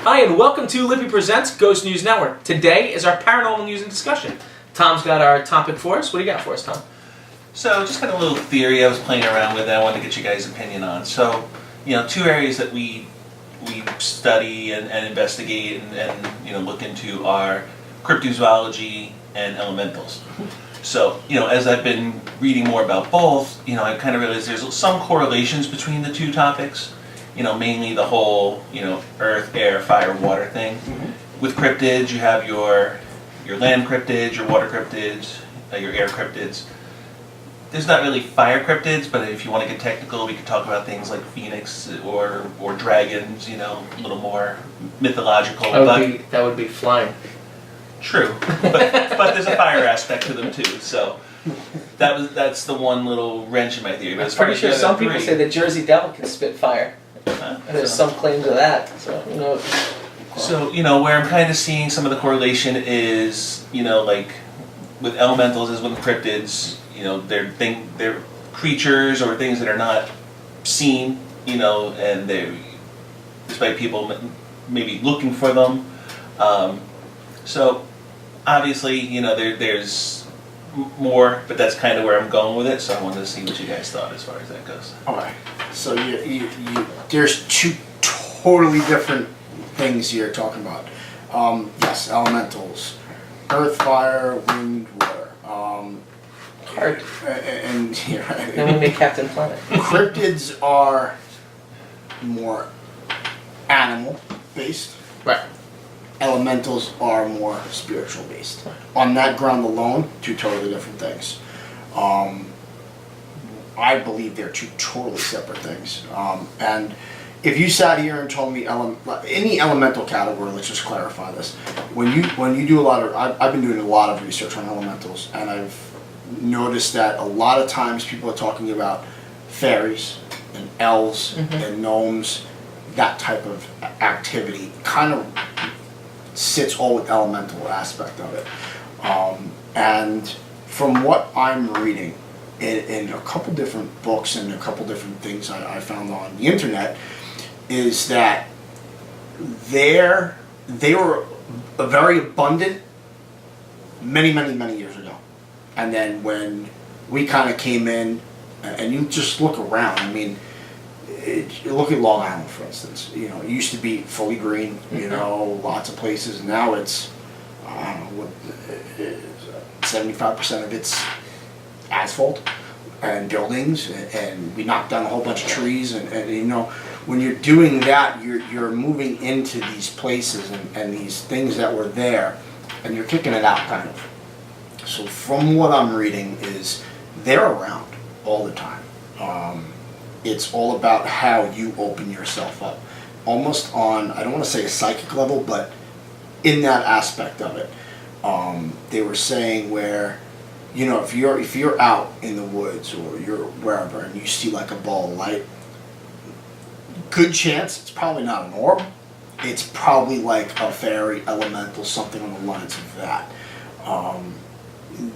Hi, and welcome to Libby Presents Ghost News Network. Today is our paranormal news and discussion. Tom's got our topic for us. What do you got for us, Tom? So, just kind of a little theory I was playing around with that I wanted to get you guys' opinion on. So, two areas that we study and investigate and look into are cryptozoology and elementals. So, as I've been reading more about both, I kind of realized there's some correlations between the two topics. Mainly the whole, earth, air, fire, water thing. Mm-hmm. With cryptids, you have your land cryptids, your water cryptids, your air cryptids. There's not really fire cryptids, but if you want to get technical, we could talk about things like phoenix or dragons, a little more mythological. That would be flying. True, but there's a fire aspect to them too, so that's the one little wrench in my theory. But I'm pretty sure some people say the Jersey Devil can spit fire. There's some claims of that, so who knows. So, where I'm kind of seeing some of the correlation is, like with elementals as with cryptids, they're creatures or things that are not seen, and despite people maybe looking for them. So, obviously, there's more, but that's kind of where I'm going with it, so I wanted to see what you guys thought as far as that goes. Okay, so there's two totally different things you're talking about. Yes, elementals, earth, fire, wind, water. Hard. And Then we make Captain Planet. Cryptids are more animal-based. Right. Elementals are more spiritual based. On that ground alone, two totally different things. I believe they're two totally separate things. And if you sat here and told me any elemental category, let's just clarify this. When you do a lot of, I've been doing a lot of research on elementals, and I've noticed that a lot of times people are talking about fairies and elves and gnomes, that type of activity kind of sits all with elemental aspect of it. And from what I'm reading in a couple different books and a couple different things I found on the internet, is that they were very abundant many years ago. And then when we kind of came in, and you just look around, I mean, look at Long Island, for instance. It used to be fully green, lots of places. Now it's, I don't know, 75% of it's asphalt and buildings, and we knocked down a whole bunch of trees. And when you're doing that, you're moving into these places and these things that were there, and you're kicking it out, kind of. So from what I'm reading is they're around all the time. It's all about how you open yourself up, almost on, I don't want to say a psychic level, but in that aspect of it. They were saying where, if you're out in the woods or you're wherever and you see like a ball of light, good chance it's probably not an orb. It's probably like a fairy, elemental, something on the lines of that.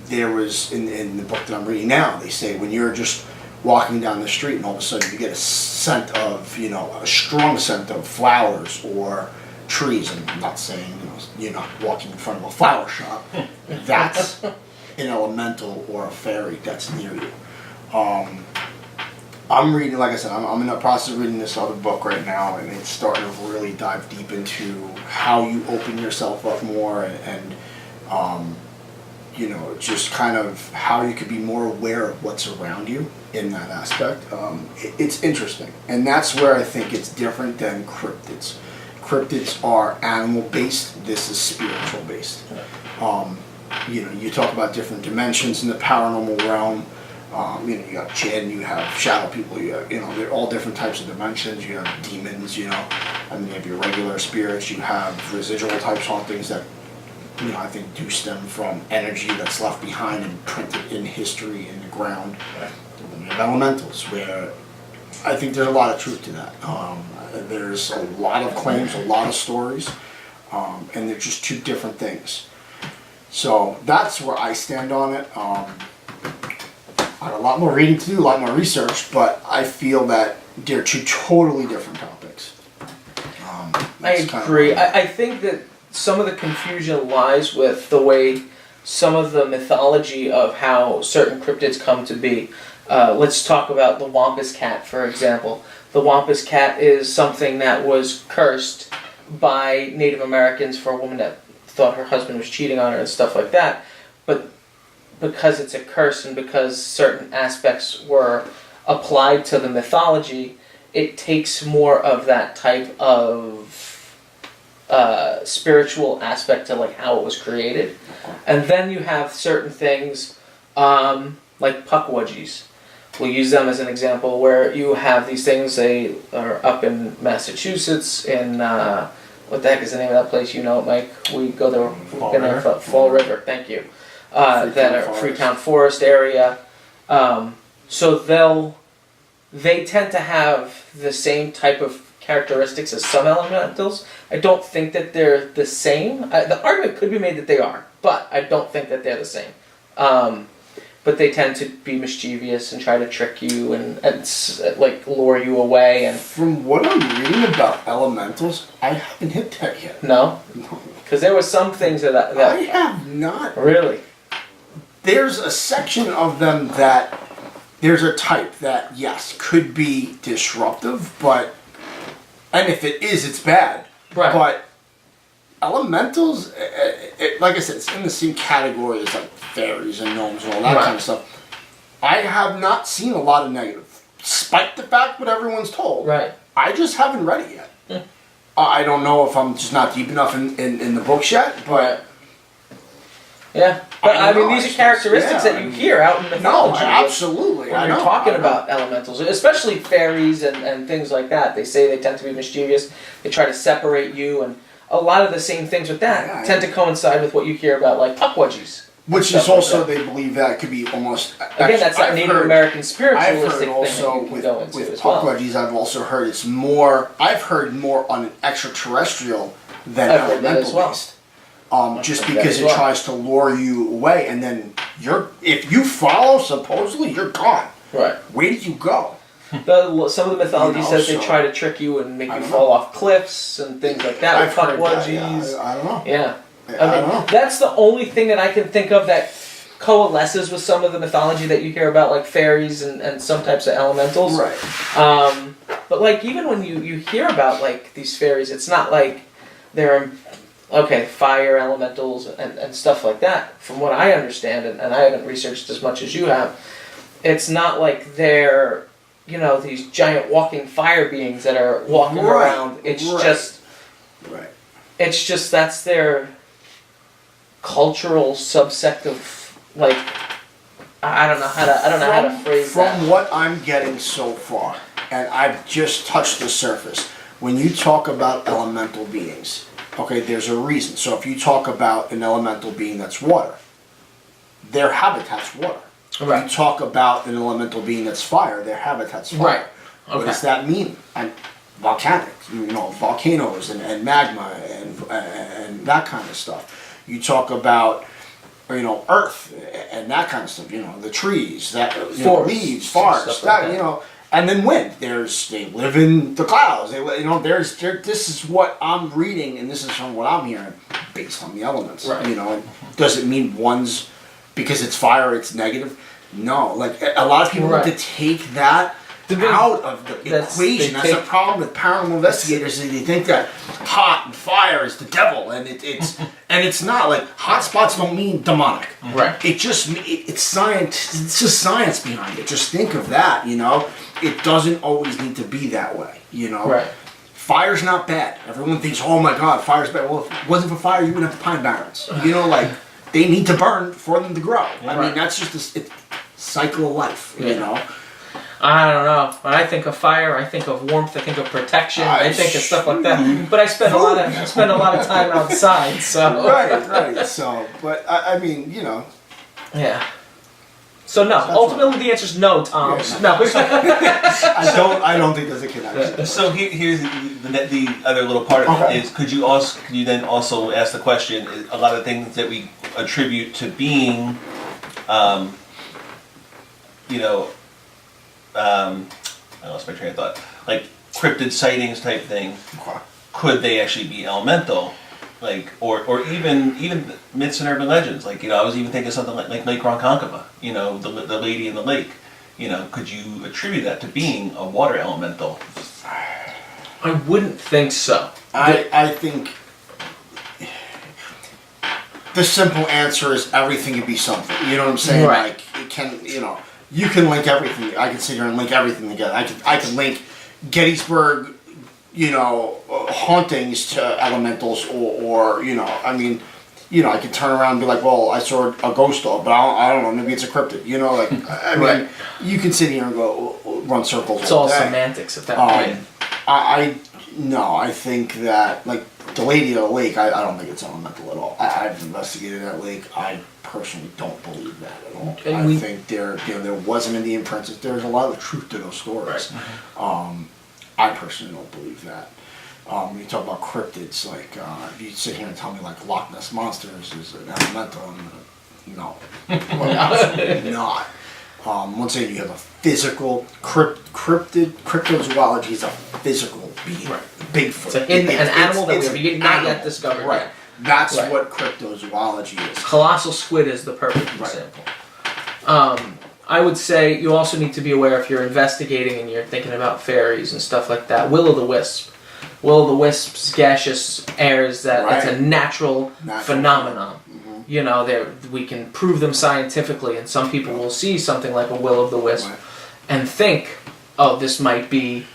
There was in the book that I'm reading now, they say when you're just walking down the street and all of a sudden you get a scent of, a strong scent of flowers or trees, and I'm not saying, you're not walking in front of a flower shop, that's an elemental or a fairy that's near you. I'm reading, like I said, I'm in the process of reading this other book right now, and it's starting to really dive deep into how you open yourself up more and just kind of how you could be more aware of what's around you in that aspect. It's interesting, and that's where I think it's different than cryptids. Cryptids are animal-based, this is spiritual-based. You talk about different dimensions in the paranormal realm. You got jinn, you have shadow people, they're all different types of dimensions. You have demons, you have your regular spirits, you have residual types hauntings that I think do stem from energy that's left behind and printed in history in the ground. And you have elementals, where I think there's a lot of truth to that. There's a lot of claims, a lot of stories, and they're just two different things. So that's where I stand on it. I have a lot more reading to do, a lot more research, but I feel that they're two totally different topics. I That's kind of agree. what I think that some of the confusion lies with the way some of the mythology of how certain cryptids come to be. Let's talk about the Wampus Cat, for example. The Wampus Cat is something that was cursed by Native Americans for a woman that thought her husband was cheating on her and stuff like that. But because it's a curse and because certain aspects were applied to the mythology, it takes more of that type of spiritual aspect to like how it was created. And then you have certain things like puckwudgies. We'll use them as an example where you have these things, they are up in Massachusetts in, what the heck is the name of that place? You know it, Mike. We go there, we've been there for Fall River, thank you. That are Freetown Forest area. So they tend to have the same type of characteristics as some elementals. I don't think that they're the same. The argument could be made that they are, but I don't think that they're the same. But they tend to be mischievous and try to trick you and like lure you away. And From what I'm reading about elementals, I haven't hit that yet. no, because there were some things that I have not. really. There's a section of them that there's a type that yes could be disruptive, and if it is, it's bad. Right. But elementals, like I said, it's in the same category as like fairies and gnomes and all that kind of stuff. I have not seen a lot of negative, despite the fact what everyone's told. Right. I just haven't read it yet. I don't know if I'm just not deep enough in the books yet, but. Yeah, but I mean, know, these are characteristics that you hear out in mythology. No, absolutely. When you're talking about elementals, especially fairies and things like that, they say they tend to be mischievous. They try to separate you, and a lot of the same things with that tend to coincide with what you hear about, like puckwudgies. Which is also, they believe that could be almost. Again, that's that Native American spiritualistic I've heard thing that you can go into with as well. puckwudgies, I've also heard it's more. I've heard more on an extraterrestrial than I've heard that as elemental well. based. Just because it tries to lure you away, and then if you follow, supposedly you're gone. Right. Where did you go? Some of the mythology says they try to trick you and make you fall off cliffs and things like that. I've heard that, puckwudgies. I don't know. Yeah. I don't know. That's the only thing that I can think of that coalesces with some of the mythology that you hear about, like fairies and some types of elementals. Right. But like even when you hear about like these fairies, it's not like they're fire elementals and stuff like that. From what I understand, and I haven't researched as much as you have, it's not like they're these giant walking fire beings that are walking around. It's just It's just that's their cultural subsect of like I don't know how to phrase that. From what I'm getting so far, and I've just touched the surface, when you talk about elemental beings, okay, there's a reason. So if you talk about an elemental being that's water, their habitat's water. Right. If you talk about an elemental being that's fire, their habitat's fire. Right. Okay. What does that mean? Volcanic, volcanoes and magma and that kind of stuff. You talk about earth and that kind of stuff. The trees, leaves, forests, and then wind. They live in the clouds. This is what I'm reading, and this is from what I'm hearing, based on the elements. Right. And does it mean one's because it's fire, it's negative? No. Like a lot of people want to take that out of the equation. That's the problem with paranormal investigators. They think that hot and fire is the devil, and it's and it's not. Like hot spots don't mean demonic. Right. It just it's science. It's just science behind it. Just think of that. It doesn't always need to be that way. Right. Fire's not bad. Everyone thinks, oh my God, fire's bad. Well, if it wasn't for fire, you wouldn't have the pine barrens. They need to burn for them to grow. I mean, that's just a cycle of life. I don't know. When I think of fire, I think of warmth. I think of protection. I think of stuff like that. But I spend a lot of time outside. So right. So, but I mean, Yeah. So no. Ultimately, the answer is no, Tom. Yeah, no. I don't think there's a connection. So here's the other little part of it is could you then also ask the question, a lot of things that we attribute to being I lost my train of thought, like cryptid sightings type thing, could they actually be elemental? Like, or even myths and urban legends. Like, I was even thinking something like Lake Ronkonkoma. The lady in the lake. Could you attribute that to being a water elemental? I wouldn't think so. I think the simple answer is everything can be something. You know what I'm saying? Right. Like, it can, you can link everything. I can sit here and link everything together. I can link Gettysburg, hauntings to elementals, or I can turn around and be like, well, I saw a ghost dog, but I don't know, maybe it's a cryptid. Right. You can sit here and go run circles. It's all day. semantics at that point. I think that, like, the lady of the lake, I don't think it's elemental at all. I've investigated that lake. I personally don't believe that at all. And I think there wasn't Indian princess. There's a lot of truth to those stories. Right. I personally don't believe that. When you talk about cryptids, like, if you sit here and tell me, like, Loch Ness Monsters is an elemental, no. Absolutely not. Once again, you have a physical, cryptozoology is a physical being. Right. Bigfoot. It's an animal that we have not yet discovered right. yet. That's right. what cryptozoology is. Colossal squid is the perfect example. I would say you also need to be aware if you're investigating and you're thinking about fairies and stuff like that. Will-o'-the-wisp. Will-o'-the-wisp's gaseous airs that's a natural phenomenon. Mm-hmm. We can prove them scientifically, and some people will see something like a will-o'-the-wisp and think, oh, this might be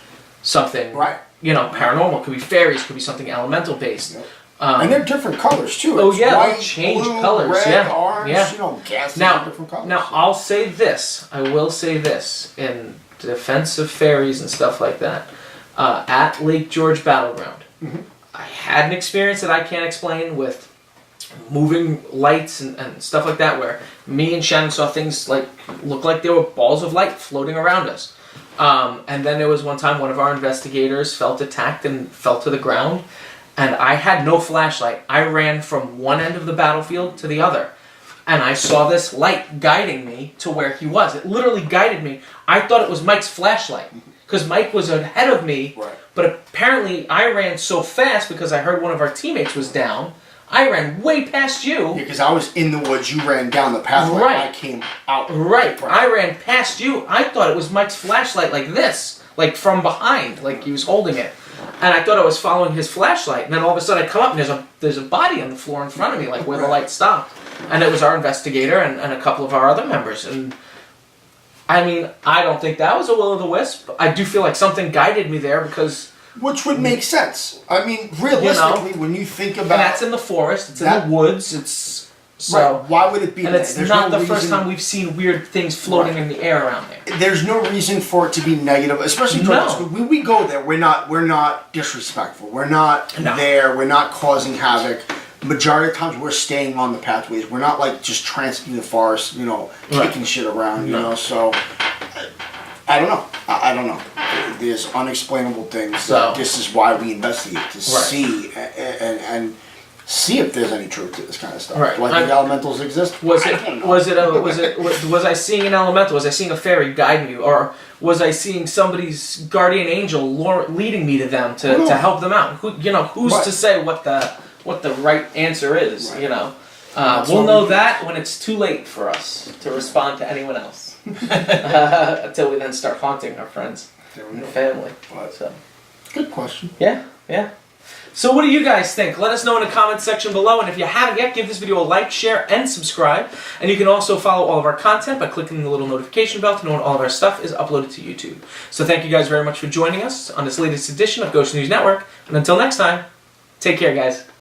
something, paranormal. Could be fairies, could be something elemental based. Yep. And they're different colors too. Oh, it's yeah, white, they'll change blue, colors. Red, orange, yeah. gases now, are different colors. Now, I'll say this. I will say this in defense of fairies and stuff like that. At Lake George Battleground, I had an experience that I can't explain with moving lights and stuff like that, where me and Shannon saw things look like they were balls of light floating around us. And then there was one time one of our investigators felt attacked and fell to the ground. And I had no flashlight. I ran from one end of the battlefield to the other. And I saw this light guiding me to where he was. It literally guided me. I thought it was Mike's flashlight. Because Mike was ahead of me. Right. But apparently I ran so fast because I heard one of our teammates was down. I ran way past you. Yeah, because I was in the woods. You ran down the pathway. Right. I came out. Right. I ran past you. I thought it was Mike's flashlight like this. Like from behind. Like he was holding it. And I thought I was following his flashlight, and then all of a sudden I come up and there's a body on the floor in front of me, like where the light stopped. And it was our investigator and a couple of our other members. And I mean, I don't think that was a will-o'-the-wisp. I do feel like something guided me there because... Which would make sense. I mean, realistically, when you think about... And that's in the forest, it's in the woods, it's... So, right. Why would it be? And it's not the first time we've seen weird things floating in the air around there. There's no reason for it to be negative, especially when we go there. We're not disrespectful. We're not there. We're not causing havoc. Majority of times we're staying on the pathways. We're not like just tramping the forest, kicking shit around, So I don't know. I don't know. There's unexplainable things. So this is why we investigate to see and see if there's any truth to this kind of stuff. Right. Do I think elementals exist? Was I seeing an elemental? Was I seeing a fairy guide me, or was I seeing somebody's guardian angel leading me to them to help them out? Who's to say what the right answer is? Right. We'll know that when it's too late for us to respond to anyone else. Until we then start haunting our friends and family. So. Good question. Yeah. So what do you guys think? Let us know in the comment section below, and if you haven't yet, give this video a like, share, and subscribe. And you can also follow all of our content by clicking the little notification bell to know when all of our stuff is uploaded to YouTube. So thank you guys very much for joining us on this latest edition of Ghost News Network, and until next time, take care guys.